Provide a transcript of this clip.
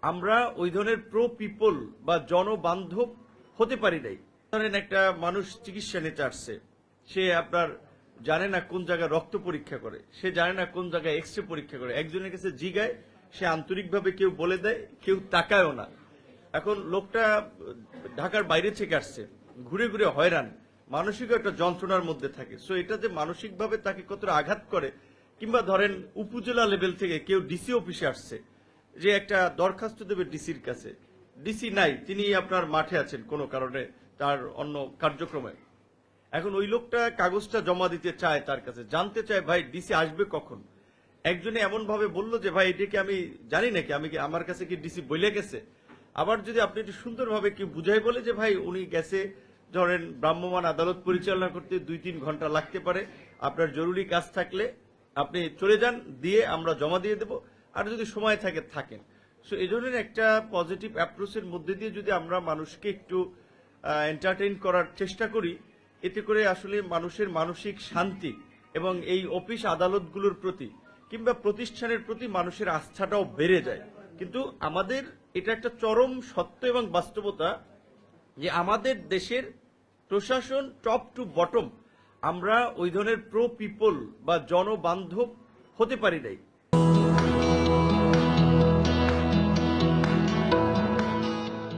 আমরা ওই ধরনের প্রো পিপল বা জনবান্ধব হতে পারি নাই। ধরেন একটা মানুষ চিকিৎসা নিতে আসছে, সে আপনার জানে না কোন জায়গায় রক্ত পরীক্ষা করে, সে জানে না কোন জায়গায় এক্স রে পরীক্ষা করে, একজনের কাছে জিগায়, সে আন্তরিকভাবে কেউ বলে দেয়, কেউ তাকায়ও না। এখন লোকটা ঢাকার বাইরে থেকে আসছে, ঘুরে ঘুরে হয়রান, মানসিক একটা যন্ত্রণার মধ্যে থাকে। সো এটা যে মানসিকভাবে তাকে কতটা আঘাত করে, কিংবা ধরেন উপজেলা লেভেল থেকে কেউ ডিসি অফিসে আসছে, যে একটা দরখাস্ত দেবে ডিসির কাছে, ডিসি নাই, তিনি আপনার মাঠে আছেন কোনো কারণে তার অন্য কার্যক্রমে। এখন ওই লোকটা কাগজটা জমা দিতে চায়, তার কাছে জানতে চায় ভাই ডিসি আসবে কখন। একজনে এমন ভাবে বললো যে ভাই এটাকে আমি জানি নাকি, আমি কি, আমার কাছে কি ডিসি বলে গেছে। আবার যদি আপনি একটু সুন্দরভাবে কি বুঝাই বলে যে ভাই উনি গেছে, ধরেন ভ্রাম্যমাণ আদালত পরিচালনা করতে 2-3 ঘন্টা লাগতে পারে, আপনার জরুরি কাজ থাকলে আপনি চলে যান, দিয়ে আমরা জমা দিয়ে দেব, আর যদি সময় থাকে থাকেন। সো এই ধরনের একটা পজিটিভ অ্যাপ্রোচের মধ্যে দিয়ে যদি আমরা মানুষকে একটু এন্টারটেইন করার চেষ্টা করি, এতে করে আসলে মানুষের মানসিক শান্তি এবং এই অফিস আদালতগুলোর প্রতি কিংবা প্রতিষ্ঠানের প্রতি মানুষের আস্থাটাও বেড়ে যায়। কিন্তু আমাদের এটা একটা চরম সত্য এবং বাস্তবতা যে আমাদের দেশের প্রশাসন টপ টু বটম আমরা ওই ধরনের প্রো পিপল বা জনবান্ধব হতে পারি নাই।